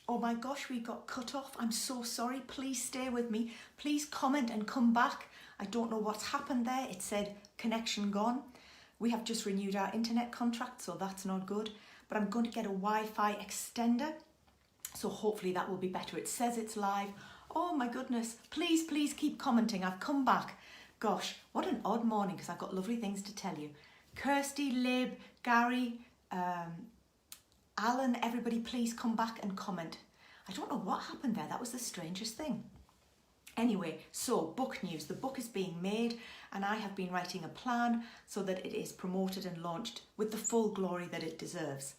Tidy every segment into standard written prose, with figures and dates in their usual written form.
Oh my gosh, we got cut off. I'm so sorry. Please stay with me. Please comment and come back. I don't know what's happened there. It said connection gone. We have just renewed our internet contract, so that's not good. But I'm going to get a Wi-Fi extender, so hopefully that will be better. It says it's live. Oh my goodness. Please, please keep commenting. I've come back. Gosh, what an odd morning, because I've got lovely things to tell you. Kirsty, Lib, Gary, Alan, everybody, please come back and comment. I don't know what happened there. That was the strangest thing. Anyway, so book news. The book is being made and I have been writing a plan so that it is promoted and launched with the full glory that it deserves.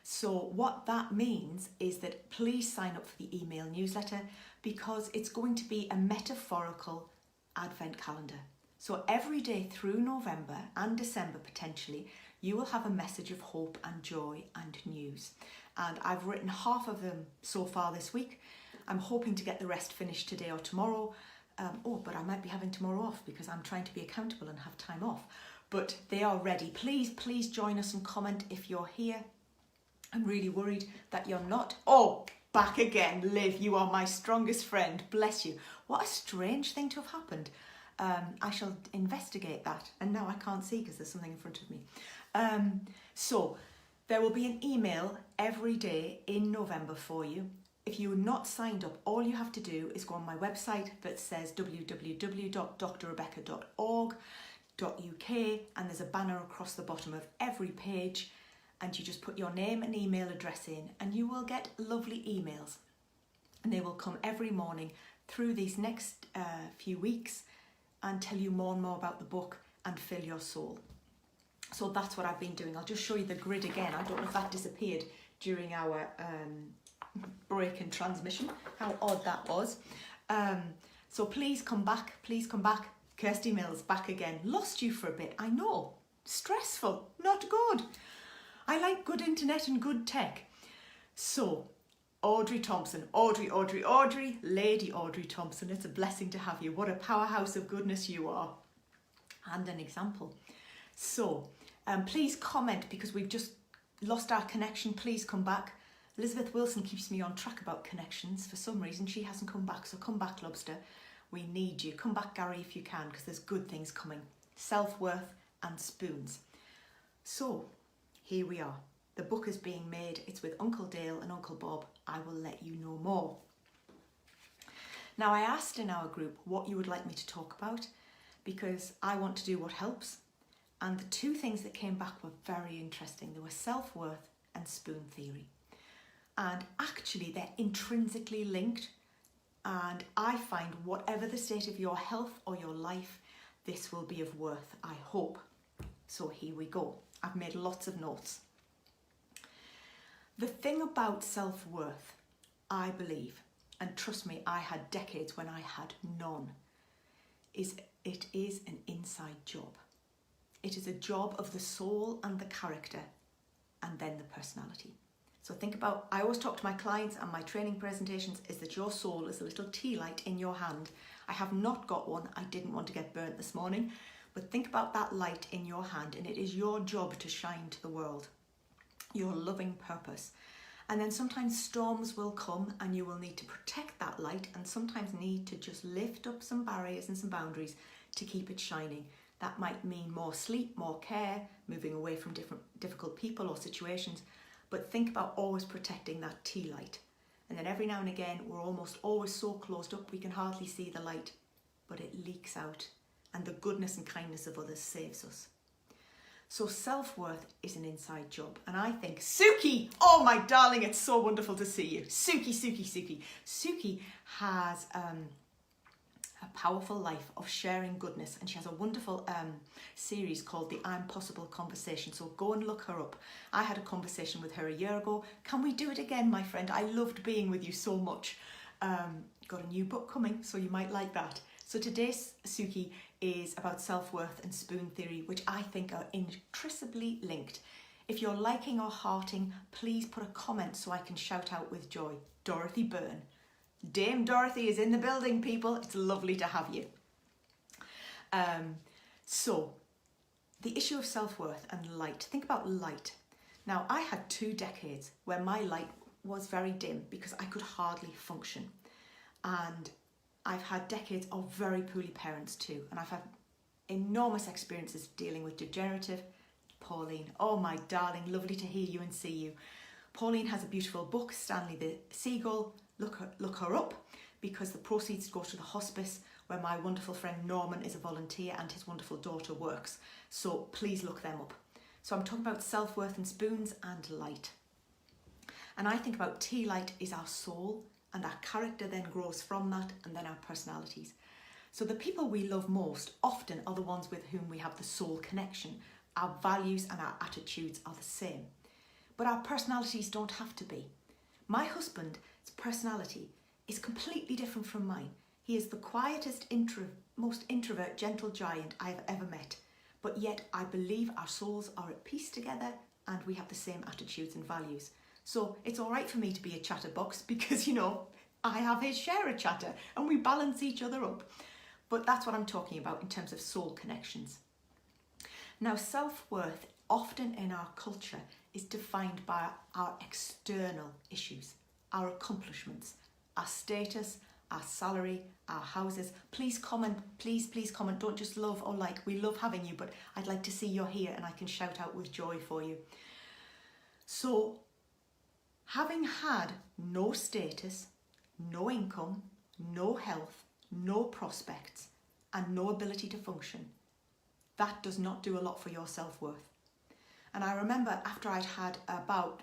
So what that means is that please sign up for the email newsletter, because it's going to be a metaphorical advent calendar. So every day through November and December potentially, you will have a message of hope and joy and news. And I've written half of them so far this week. I'm hoping to get the rest finished today or tomorrow. But I might be having tomorrow off because I'm trying to be accountable and have time off. But they are ready. Please, please join us and comment if you're here. I'm really worried that you're not. Oh, back again, Liv, you are my strongest friend. Bless you. What a strange thing to have happened. I shall investigate that. And now I can't see because there's something in front of me. So there will be an email every day in November for you. If you're not signed up, all you have to do is go on my website that says www.drrebecca.org.uk, and there's a banner across the bottom of every page, and you just put your name and email address in and you will get lovely emails, and they will come every morning through these next few weeks and tell you more and more about the book and fill your soul. So that's what I've been doing. I'll just show you the grid again. I don't know if that disappeared during our break in transmission, how odd that was. So please come back, please come back. Kirsty Mills back again. Lost you for a bit, I know. Stressful, not good. I like good internet and good tech. So Audrey Thompson, Audrey, Lady Audrey Thompson, it's a blessing to have you. What a powerhouse of goodness you are, and an example. So please comment, because we've just lost our connection. Please come back. Elizabeth Wilson keeps me on track about connections. For some reason she hasn't come back, so come back, Lobster. We need you. Come back, Gary, if you can, because there's good things coming. Self-worth and spoons. So here we are. The book is being made. It's with Uncle Dale and Uncle Bob. I will let you know more. Now, I asked in our group what you would like me to talk about, because I want to do what helps. And the two things that came back were very interesting. They were self-worth and spoon theory. And actually they're intrinsically linked, and I find whatever the state of your health or your life, this will be of worth, I hope. So here we go. I've made lots of notes. The thing about self-worth, I believe, and trust me, I had decades when I had none, is it is an inside job. It is a job of the soul and the character, and then the personality. So think about, I always talk to my clients and my training presentations, is that your soul is a little tea light in your hand. I have not got one. I didn't want to get burnt this morning, but think about that light in your hand, and it is your job to shine to the world, your loving purpose. And then sometimes storms will come and you will need to protect that light, and sometimes need to just lift up some barriers and some boundaries to keep it shining. That might mean more sleep, more care, moving away from difficult people or situations. But think about always protecting that tea light. And then every now and again, we're almost always so closed up we can hardly see the light, but it leaks out, and the goodness and kindness of others saves us. So self-worth is an inside job. And I think, Suki, oh my darling, it's so wonderful to see you. Suki. Suki has a powerful life of sharing goodness, and she has a wonderful series called the I'm Possible Conversation, so go and look her up. I had a conversation with her a year ago. Can we do it again, my friend? I loved being with you so much. Got a new book coming, so you might like that. So today's Suki is about self-worth and spoon theory, which I think are intrinsically linked. If you're liking or hearting, please put a comment so I can shout out with joy. Dorothy Byrne. Dame Dorothy is in the building, people. It's lovely to have you. So, the issue of self-worth and light. Think about light. Now, I had 2 decades where my light was very dim because I could hardly function. And I've had decades of very poorly parents too. And I've had enormous experiences dealing with degenerative. Pauline, oh my darling, lovely to hear you and see you. Pauline has a beautiful book, Stanley the Seagull. Look her up, because the proceeds go to the hospice where my wonderful friend Norman is a volunteer and his wonderful daughter works. So please look them up. So I'm talking about self-worth and spoons and light. And I think about tea light is our soul, and our character then grows from that, and then our personalities. So the people we love most often are the ones with whom we have the soul connection. Our values and our attitudes are the same. But our personalities don't have to be. My husband's personality is completely different from mine. He is the quietest, most introvert, gentle giant I have ever met. But yet I believe our souls are at peace together and we have the same attitudes and values. So it's all right for me to be a chatterbox because, you know, I have his share of chatter and we balance each other up. But that's what I'm talking about in terms of soul connections. Now, self-worth often in our culture is defined by our external issues, our accomplishments, our status, our salary, our houses. Please comment, please comment. Don't just love or like. We love having you, but I'd like to see you're here and I can shout out with joy for you. So, having had no status, no income, no health, no prospects, and no ability to function, that does not do a lot for your self-worth. And I remember after I'd had about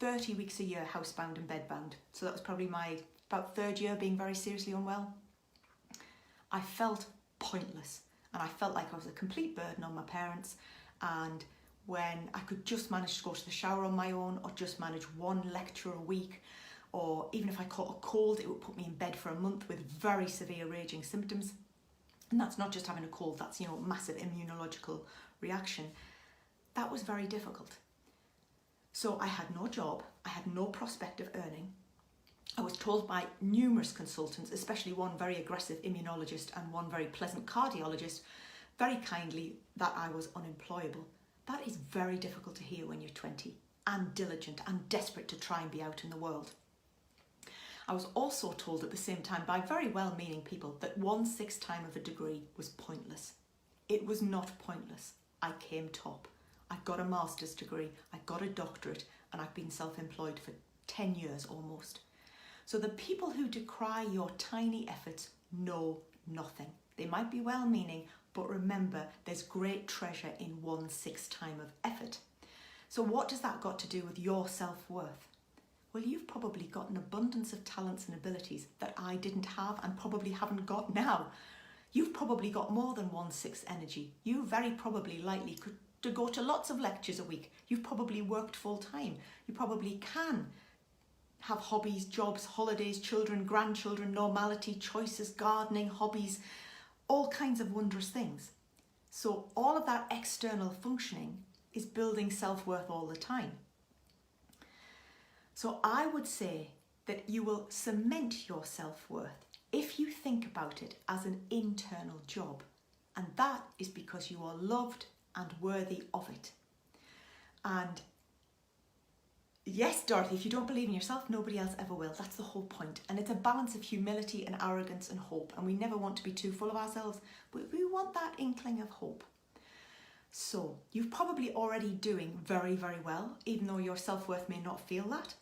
30 weeks a year housebound and bedbound, so that was probably my about third year being very seriously unwell, I felt pointless and I felt like I was a complete burden on my parents. And when I could just manage to go to the shower on my own, or just manage one lecture a week, or even if I caught a cold, it would put me in bed for a month with very severe raging symptoms. And that's not just having a cold, that's, you know, massive immunological reaction. That was very difficult. So I had no job, I had no prospect of earning. I was told by numerous consultants, especially one very aggressive immunologist and one very pleasant cardiologist, very kindly, that I was unemployable. That is very difficult to hear when you're 20 and diligent and desperate to try and be out in the world. I was also told at the same time by very well-meaning people that 1/6 time of a degree was pointless. It was not pointless. I came top. I got a master's degree, I got a doctorate, and I've been self-employed for 10 years almost. So the people who decry your tiny efforts know nothing. They might be well-meaning, but remember, there's great treasure in 1/6 time of effort. So what does that got to do with your self-worth? Well, you've probably got an abundance of talents and abilities that I didn't have and probably haven't got now. You've probably got more than 1/6 energy. You very probably likely could to go to lots of lectures a week. You've probably worked full time. You probably can have hobbies, jobs, holidays, children, grandchildren, normality, choices, gardening, hobbies, all kinds of wondrous things. So all of that external functioning is building self-worth all the time. So I would say that you will cement your self-worth if you think about it as an internal job. And that is because you are loved and worthy of it. And yes, Dorothy, if you don't believe in yourself, nobody else ever will. That's the whole point. And it's a balance of humility and arrogance and hope. And we never want to be too full of ourselves, but we want that inkling of hope. So you're probably already doing very, very well, even though your self-worth may not feel that.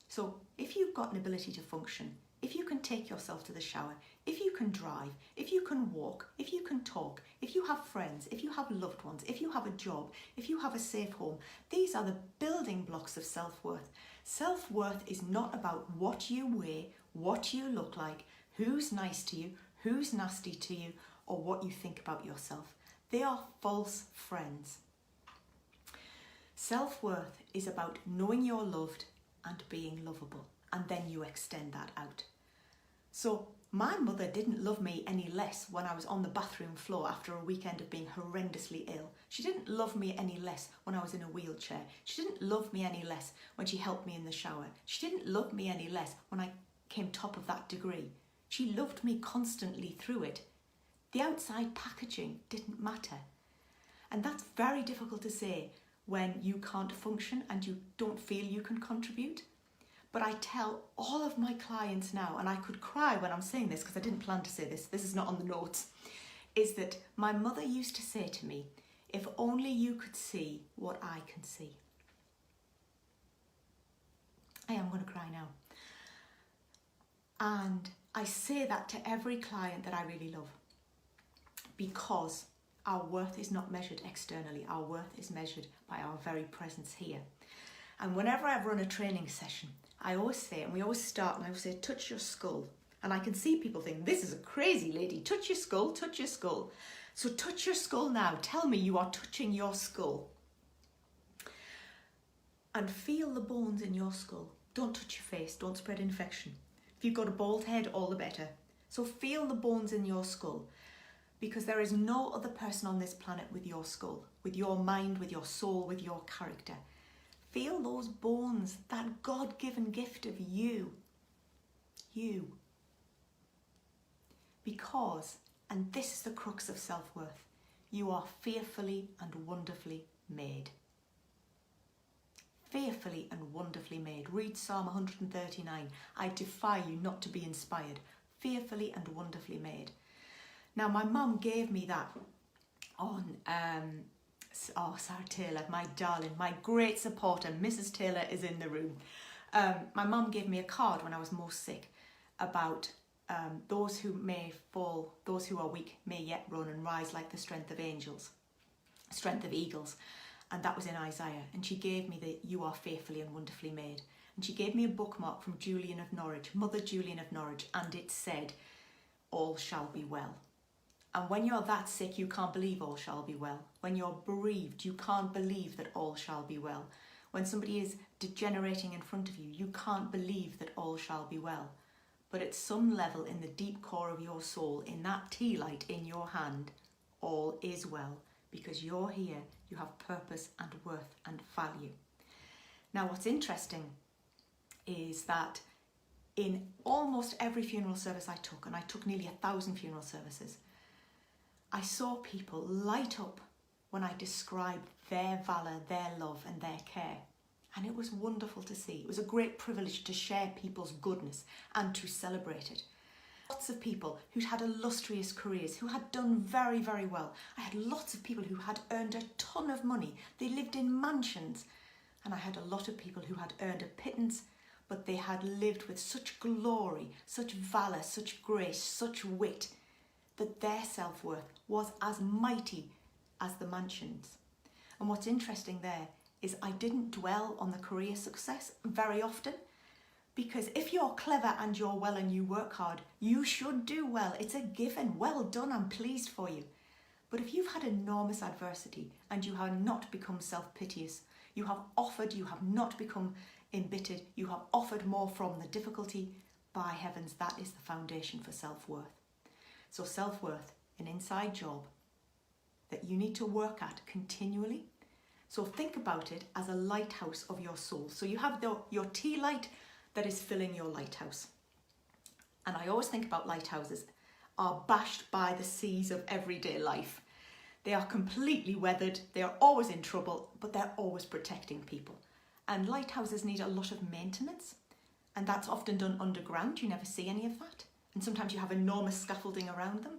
So if you've got an ability to function, if you can take yourself to the shower, if you can drive, if you can walk, if you can talk, if you have friends, if you have loved ones, if you have a job, if you have a safe home, these are the building blocks of self-worth. Self-worth is not about what you weigh, what you look like, who's nice to you, who's nasty to you, or what you think about yourself. They are false friends. Self-worth is about knowing you're loved and being lovable, and then you extend that out. So my mother didn't love me any less when I was on the bathroom floor after a weekend of being horrendously ill. She didn't love me any less when I was in a wheelchair. She didn't love me any less when she helped me in the shower. She didn't love me any less when I came top of that degree. She loved me constantly through it. The outside packaging didn't matter. And that's very difficult to say when you can't function and you don't feel you can contribute. But I tell all of my clients now, and I could cry when I'm saying this because I didn't plan to say this is not on the notes, is that my mother used to say to me, if only you could see what I can see. I am going to cry now. And I say that to every client that I really love, because our worth is not measured externally. Our worth is measured by our very presence here. And whenever I run a training session, I always say, and we always start, and I always say, touch your skull. And I can see people think, this is a crazy lady. Touch your skull, touch your skull. So touch your skull now. Tell me you are touching your skull. And feel the bones in your skull. Don't touch your face. Don't spread infection. If you've got a bald head, all the better. So feel the bones in your skull. Because there is no other person on this planet with your skull, with your mind, with your soul, with your character. Feel those bones, that God-given gift of you. You. Because, and this is the crux of self-worth, you are fearfully and wonderfully made. Fearfully and wonderfully made. Read Psalm 139. I defy you not to be inspired. Fearfully and wonderfully made. Now, my mum gave me that on, Sarah Taylor, my darling, my great supporter. Mrs. Taylor is in the room. My mum gave me a card when I was most sick about those who may fall, those who are weak may yet run and rise like the strength of eagles. And that was in Isaiah. And she gave me the you are fearfully and wonderfully made. And she gave me a bookmark from Julian of Norwich, Mother Julian of Norwich, and it said, all shall be well. And when you're that sick, you can't believe all shall be well. When you're bereaved, you can't believe that all shall be well. When somebody is degenerating in front of you, you can't believe that all shall be well. But at some level in the deep core of your soul, in that tea light in your hand, all is well. Because you're here, you have purpose and worth and value. Now, what's interesting is that in almost every funeral service I took, and I took nearly 1,000 funeral services, I saw people light up when I described their valour, their love and their care. And it was wonderful to see. It was a great privilege to share people's goodness and to celebrate it. Lots of people who'd had illustrious careers, who had done very, very well. I had lots of people who had earned a ton of money. They lived in mansions. And I had a lot of people who had earned a pittance, but they had lived with such glory, such valour, such grace, such wit, that their self-worth was as mighty as the mansions. And what's interesting there is I didn't dwell on the career success very often, because if you're clever and you're well and you work hard, you should do well. It's a given. Well done, I'm pleased for you. But if you've had enormous adversity and you have not become self-piteous, you have offered, you have not become embittered, you have offered more from the difficulty, by heavens, that is the foundation for self-worth. So self-worth, an inside job that you need to work at continually. So think about it as a lighthouse of your soul. So you have your tea light that is filling your lighthouse. And I always think about lighthouses are bashed by the seas of everyday life. They are completely weathered, they are always in trouble, but they're always protecting people. And lighthouses need a lot of maintenance, and that's often done underground. You never see any of that. And sometimes you have enormous scaffolding around them.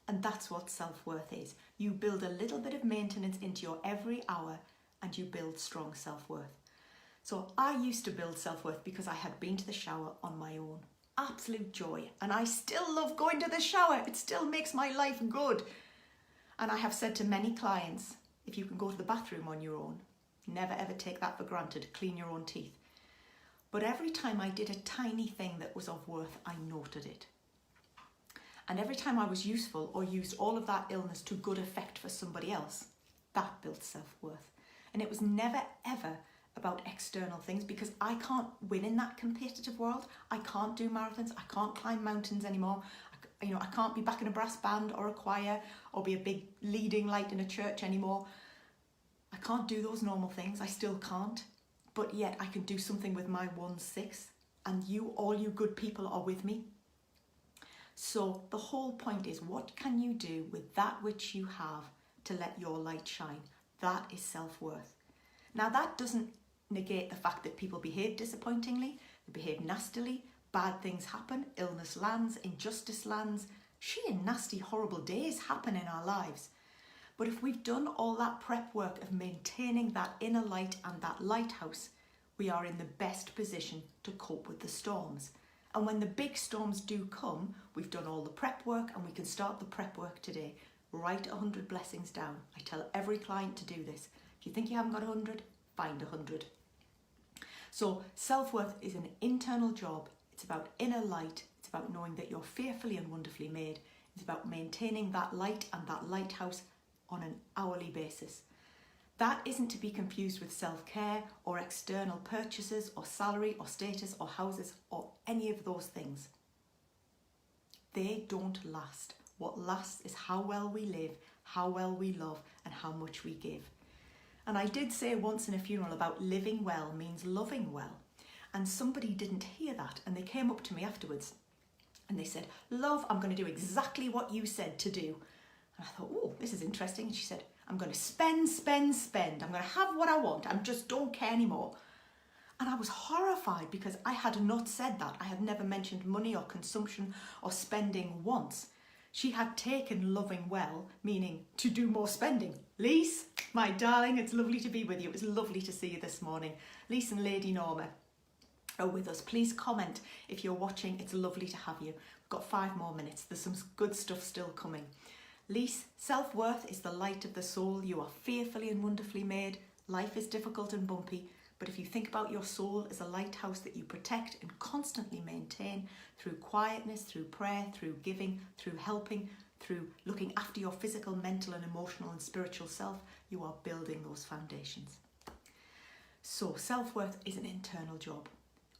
And that's what self-worth is. You build a little bit of maintenance into your every hour and you build strong self-worth. So I used to build self-worth because I had been to the shower on my own. Absolute joy. And I still love going to the shower. It still makes my life good. And I have said to many clients, if you can go to the bathroom on your own, never ever take that for granted. Clean your own teeth. But every time I did a tiny thing that was of worth, I noted it. And every time I was useful or used all of that illness to good effect for somebody else, that built self-worth. And it was never ever about external things, because I can't win in that competitive world. I can't do marathons. I can't climb mountains anymore. I can't be back in a brass band or a choir or be a big leading light in a church anymore. I can't do those normal things. I still can't. But yet I can do something with my 1/6, and all you good people are with me. So the whole point is, what can you do with that which you have to let your light shine? That is self-worth. Now that doesn't negate the fact that people behave disappointingly, they behave nastily, bad things happen, illness lands, injustice lands, sheer nasty, horrible days happen in our lives. But if we've done all that prep work of maintaining that inner light and that lighthouse, we are in the best position to cope with the storms. And when the big storms do come, we've done all the prep work and we can start the prep work today. Write 100 blessings down. I tell every client to do this. If you think you haven't got 100, find 100. So self-worth is an internal job. It's about inner light. It's about knowing that you're fearfully and wonderfully made. It's about maintaining that light and that lighthouse on an hourly basis. That isn't to be confused with self-care or external purchases or salary or status or houses or any of those things. They don't last. What lasts is how well we live, how well we love, and how much we give. And I did say once in a funeral about living well means loving well. And somebody didn't hear that, and they came up to me afterwards and they said, "Love, I'm going to do exactly what you said to do." And I thought, oh, this is interesting. And she said, "I'm going to spend, spend, spend. I'm going to have what I want. I just don't care anymore." And I was horrified because I had not said that. I had never mentioned money or consumption or spending once. She had taken loving well, meaning to do more spending. Lise, my darling, it's lovely to be with you. It was lovely to see you this morning. Lise and Lady Norma are with us. Please comment if you're watching. It's lovely to have you. We've got 5 more minutes. There's some good stuff still coming. Lise, self-worth is the light of the soul. You are fearfully and wonderfully made. Life is difficult and bumpy, but if you think about your soul as a lighthouse that you protect and constantly maintain through quietness, through prayer, through giving, through helping, through looking after your physical, mental and emotional and spiritual self, you are building those foundations. So self-worth is an internal job.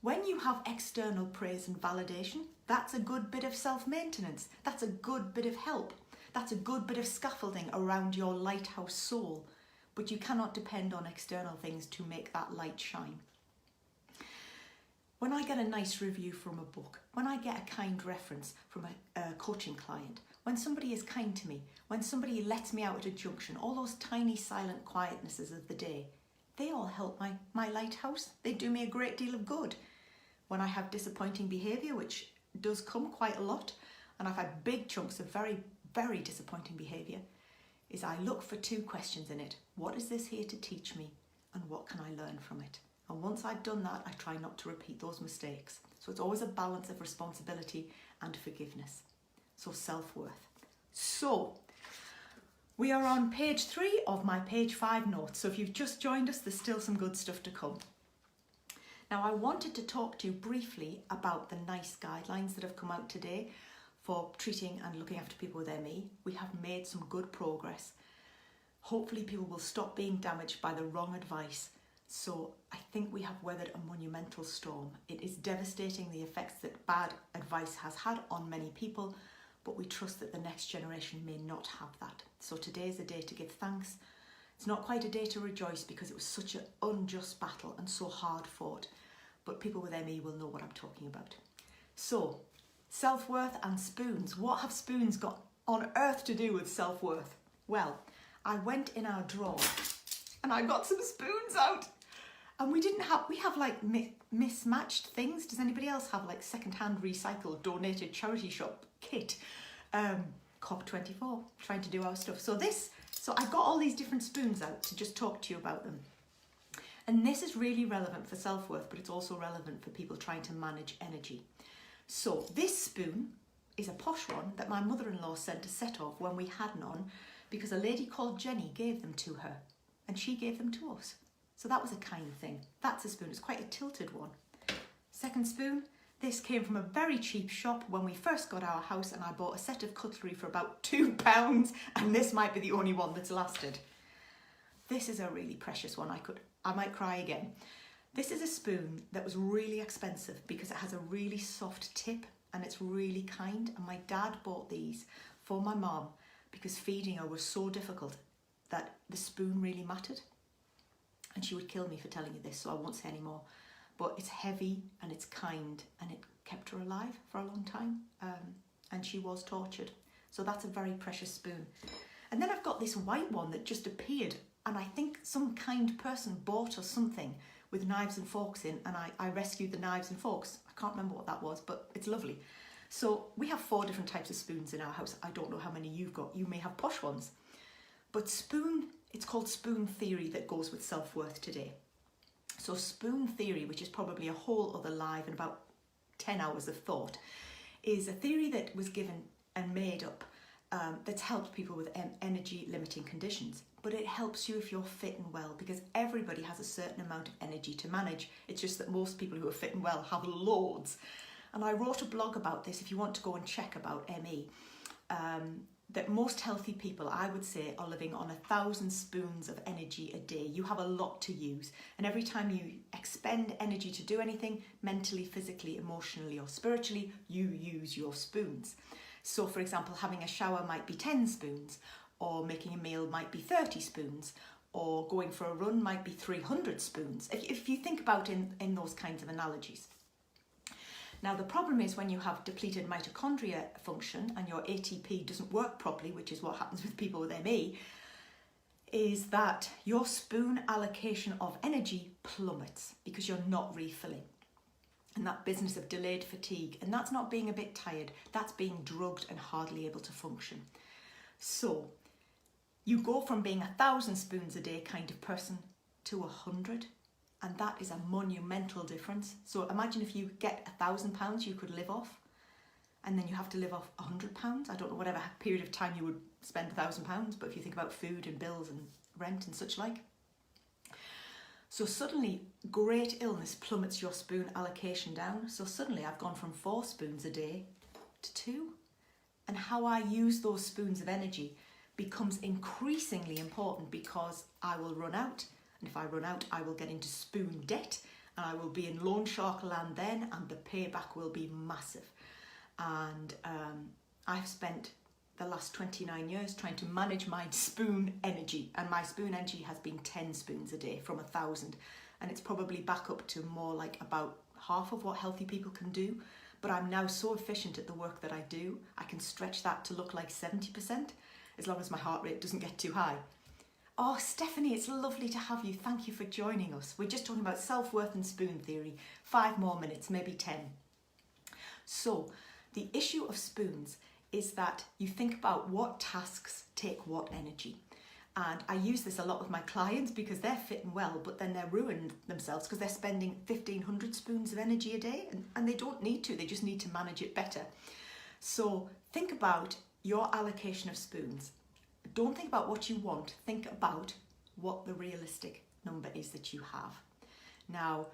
When you have external praise and validation, that's a good bit of self-maintenance. That's a good bit of help. That's a good bit of scaffolding around your lighthouse soul, but you cannot depend on external things to make that light shine. When I get a nice review from a book, when I get a kind reference from a coaching client, when somebody is kind to me, when somebody lets me out at a junction, all those tiny silent quietnesses of the day, they all help my lighthouse. They do me a great deal of good. When I have disappointing behaviour, which does come quite a lot, and I've had big chunks of very disappointing behaviour, is I look for 2 questions in it. What is this here to teach me? And what can I learn from it? And once I've done that, I try not to repeat those mistakes. So it's always a balance of responsibility and forgiveness. So self-worth. So we are on page 3 of my page 5 notes. So if you've just joined us, there's still some good stuff to come. Now I wanted to talk to you briefly about the NICE guidelines that have come out today for treating and looking after people with ME. We have made some good progress. Hopefully people will stop being damaged by the wrong advice. So I think we have weathered a monumental storm. It is devastating, the effects that bad advice has had on many people, but we trust that the next generation may not have that. So today is a day to give thanks. It's not quite a day to rejoice because it was such an unjust battle and so hard fought, but people with ME will know what I'm talking about. So, self-worth and spoons. What have spoons got on earth to do with self-worth? Well, I went in our drawer and I got some spoons out, and we have like mismatched things. Does anybody else have like second-hand recycled donated charity shop kit? COP24, trying to do our stuff. So I've got all these different spoons out to just talk to you about them. And this is really relevant for self-worth, but it's also relevant for people trying to manage energy. So this spoon is a posh one that my mother-in-law sent a set of when we had none, because a lady called Jenny gave them to her and she gave them to us. So that was a kind thing. That's a spoon. It's quite a tilted one. Second spoon, this came from a very cheap shop when we first got our house, and I bought a set of cutlery for about £2, and this might be the only one that's lasted. This is a really precious one. I might cry again. This is a spoon that was really expensive because it has a really soft tip and it's really kind. And my dad bought these for my mum because feeding her was so difficult that the spoon really mattered. And she would kill me for telling you this, so I won't say any more. But it's heavy and it's kind, and it kept her alive for a long time. And she was tortured. So that's a very precious spoon. And then I've got this white one that just appeared And I think some kind person bought us something with knives and forks in, and I rescued the knives and forks. I can't remember what that was, but it's lovely. So we have 4 different types of spoons in our house. I don't know how many you've got. You may have posh ones. But it's called spoon theory that goes with self-worth today. So spoon theory, which is probably a whole other live and about 10 hours of thought, is a theory that was given and made up that's helped people with energy limiting conditions. But it helps you if you're fit and well, because everybody has a certain amount of energy to manage. It's just that most people who are fit and well have loads. And I wrote a blog about this, if you want to go and check about ME, that most healthy people, I would say, are living on 1,000 spoons of energy a day. You have a lot to use. And every time you expend energy to do anything, mentally, physically, emotionally, or spiritually, you use your spoons. So, for example, having a shower might be 10 spoons, or making a meal might be 30 spoons, or going for a run might be 300 spoons, if you think about in those kinds of analogies. Now, the problem is when you have depleted mitochondria function and your ATP doesn't work properly, which is what happens with people with ME, is that your spoon allocation of energy plummets because you're not refilling. And that business of delayed fatigue, and that's not being a bit tired, that's being drugged and hardly able to function. So you go from being 1,000 spoons a day kind of person to 100. And that is a monumental difference. So imagine if you get £1,000 you could live off, and then you have to live off £100. I don't know whatever period of time you would spend £1,000, but if you think about food and bills and rent and such like. So suddenly great illness plummets your spoon allocation down. So suddenly I've gone from 4 spoons a day to 2. And how I use those spoons of energy becomes increasingly important, because I will run out. And if I run out, I will get into spoon debt, and I will be in loan shark land then, and the payback will be massive. And I've spent the last 29 years trying to manage my spoon energy, and my spoon energy has been 10 spoons a day from 1,000, and it's probably back up to more like about half of what healthy people can do. But I'm now so efficient at the work that I do, I can stretch that to look like 70%, as long as my heart rate doesn't get too high. Oh, Stephanie, it's lovely to have you. Thank you for joining us. We're just talking about self-worth and spoon theory. 5 more minutes, maybe 10. So the issue of spoons is that you think about what tasks take what energy. And I use this a lot with my clients because they're fit and well, but then they're ruining themselves because they're spending 1,500 spoons of energy a day, and they don't need to, they just need to manage it better. So think about your allocation of spoons. Don't think about what you want, think about what the realistic number is that you have. Now,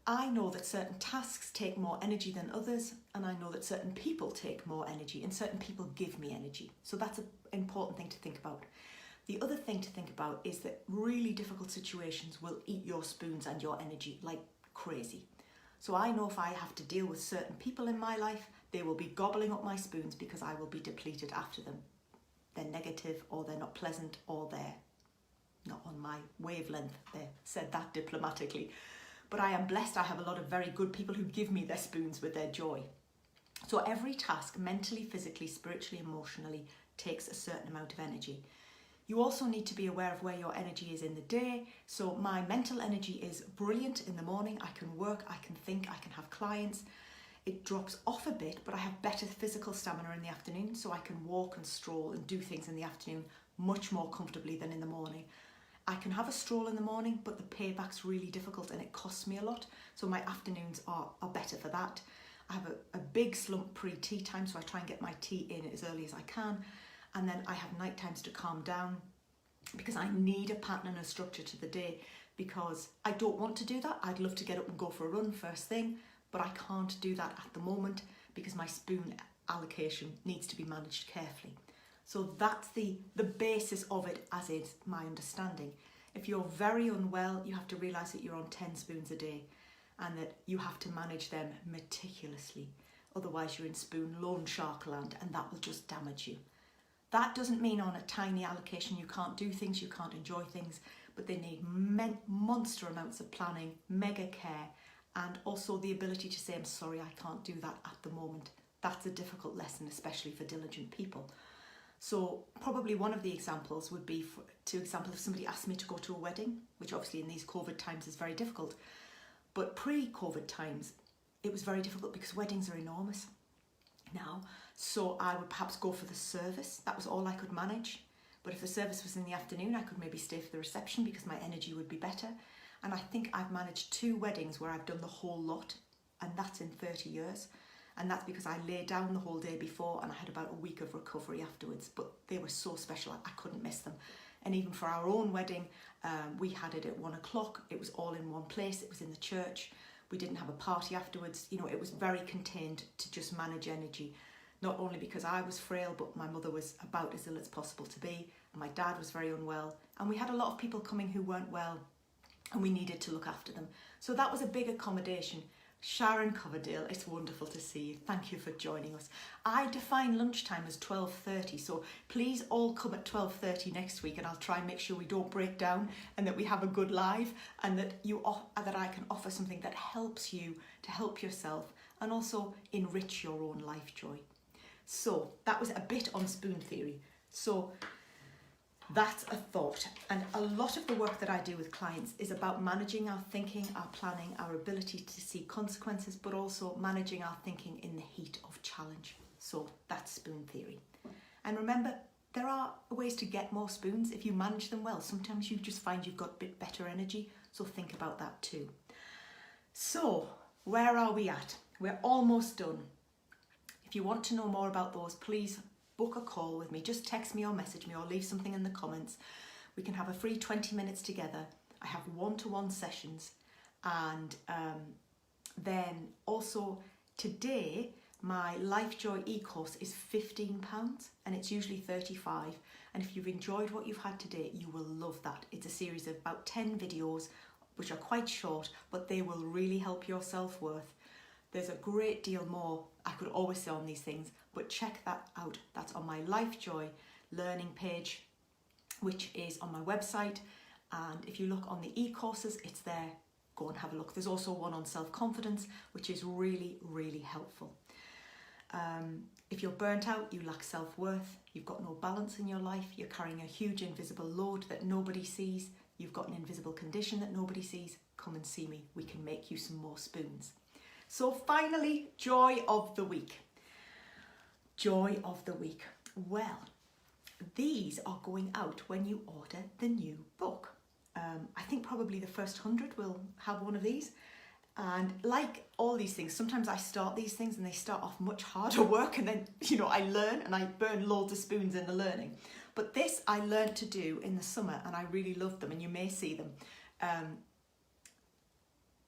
I know that certain tasks take more energy than others, and I know that certain people take more energy, and certain people give me energy. So that's an important thing to think about. The other thing to think about is that really difficult situations will eat your spoons and your energy like crazy. So I know if I have to deal with certain people in my life, they will be gobbling up my spoons because I will be depleted after them. They're negative, or they're not pleasant, or they're not on my wavelength. They said that diplomatically. But I am blessed. I have a lot of very good people who give me their spoons with their joy. So every task, mentally, physically, spiritually, emotionally, takes a certain amount of energy. You also need to be aware of where your energy is in the day. So my mental energy is brilliant in the morning. I can work, I can think, I can have clients. It drops off a bit, but I have better physical stamina in the afternoon, so I can walk and stroll and do things in the afternoon much more comfortably than in the morning. I can have a stroll in the morning, but the payback's really difficult and it costs me a lot, so my afternoons are better for that. I have a big slump pre-tea time, so I try and get my tea in as early as I can, and then I have night times to calm down because I need a pattern and a structure to the day, because I don't want to do that. I'd love to get up and go for a run first thing, but I can't do that at the moment because my spoon allocation needs to be managed carefully. So that's the basis of it, as is my understanding. If you're very unwell, you have to realise that you're on 10 spoons a day and that you have to manage them meticulously. Otherwise you're in spoon loan shark land, and that will just damage you. That doesn't mean on a tiny allocation you can't do things, you can't enjoy things, but they need monster amounts of planning, mega care, and also the ability to say, I'm sorry, I can't do that at the moment. That's a difficult lesson, especially for diligent people. So probably one of the examples would be, if somebody asked me to go to a wedding, which obviously in these COVID times is very difficult, but pre-COVID times, it was very difficult because weddings are enormous now. So I would perhaps go for the service. That was all I could manage. But if the service was in the afternoon, I could maybe stay for the reception because my energy would be better. And I think I've managed 2 weddings where I've done the whole lot, and that's in 30 years. And that's because I lay down the whole day before and I had about a week of recovery afterwards. But they were so special, I couldn't miss them. And even for our own wedding, we had it at 1 o'clock. It was all in one place. It was in the church. We didn't have a party afterwards. You know, it was very contained to just manage energy. Not only because I was frail, but my mother was about as ill as possible to be. And my dad was very unwell. And we had a lot of people coming who weren't well, and we needed to look after them. So that was a big accommodation. Sharon Coverdale, it's wonderful to see you. Thank you for joining us. I define lunchtime as 12:30, so please all come at 12:30 next week, and I'll try and make sure we don't break down and that we have a good live, and that I can offer something that helps you to help yourself and also enrich your own life joy. So that was a bit on spoon theory. So that's a thought. And a lot of the work that I do with clients is about managing our thinking, our planning, our ability to see consequences, but also managing our thinking in the heat of challenge. So that's spoon theory. And remember, there are ways to get more spoons if you manage them well. Sometimes you just find you've got a bit better energy, so think about that too. So where are we at? We're almost done. If you want to know more about those, please book a call with me. Just text me or message me or leave something in the comments. We can have a free 20 minutes together. I have one-to-one sessions, and then also today my Lifejoy e-course is £15 and it's usually £35, and if you've enjoyed what you've had today, you will love that. It's a series of about 10 videos which are quite short, but they will really help your self-worth. There's a great deal more I could always say on these things, but check that out. That's on my Lifejoy learning page, which is on my website. And if you look on the e-courses, it's there. Go and have a look. There's also one on self-confidence, which is really, really helpful. If you're burnt out, you lack self-worth, you've got no balance in your life, you're carrying a huge invisible load that nobody sees, you've got an invisible condition that nobody sees, come and see me. We can make you some more spoons. So finally, joy of the week. Joy of the week. Well, these are going out when you order the new book. I think probably the first 100 will have one of these. And like all these things, sometimes I start these things and they start off much harder work, and then, I learn and I burn loads of spoons in the learning. But this I learned to do in the summer and I really loved them, and you may see them.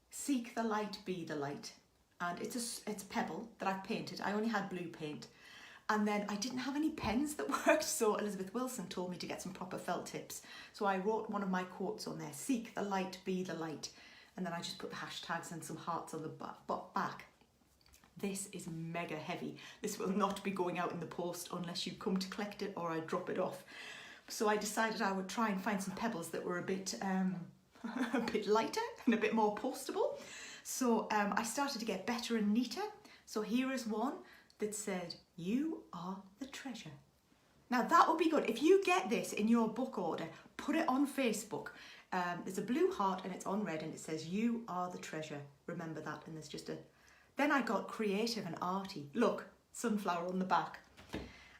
Seek the light, be the light. And it's a pebble that I've painted. I only had blue paint. And then I didn't have any pens that worked, so Elizabeth Wilson told me to get some proper felt tips. So I wrote one of my quotes on there, seek the light, be the light. And then I just put the hashtags and some hearts on the back. This is mega heavy. This will not be going out in the post unless you come to collect it or I drop it off. So I decided I would try and find some pebbles that were a bit lighter and a bit more postable. So I started to get better and neater. So here is one that said, you are the treasure. Now that would be good. If you get this in your book order, put it on Facebook. There's a blue heart and it's on red and it says, you are the treasure. Remember that. And there's just then I got creative and arty. Look, sunflower on the back.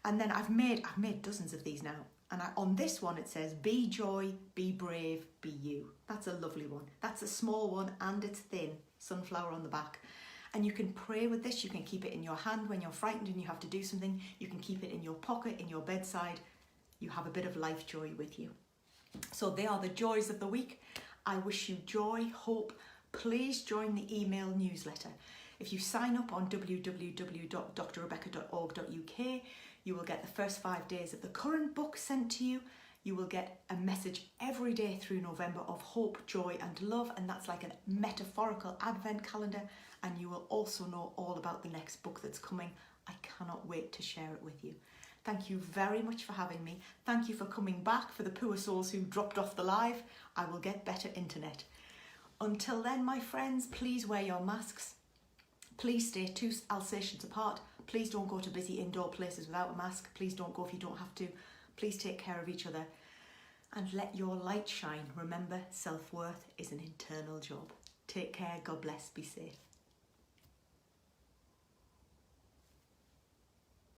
And then I've made dozens of these now. And on this one, it says, be joy, be brave, be you. That's a lovely one. That's a small one and it's thin. Sunflower on the back. And you can pray with this. You can keep it in your hand when you're frightened and you have to do something. You can keep it in your pocket, in your bedside. You have a bit of life joy with you. So they are the joys of the week. I wish you joy, hope. Please join the email newsletter. If you sign up on www.drrebecca.org.uk, you will get the first 5 days of the current book sent to you. You will get a message every day through November of hope, joy and love, and that's like a metaphorical advent calendar. And you will also know all about the next book that's coming. I cannot wait to share it with you. Thank you very much for having me. Thank you for coming back. For the poor souls who dropped off the live, I will get better internet. Until then, my friends, please wear your masks. Please stay 2 Alsatians apart. Please don't go to busy indoor places without a mask. Please don't go if you don't have to. Please take care of each other and let your light shine. Remember, self-worth is an internal job. Take care. God bless. Be safe.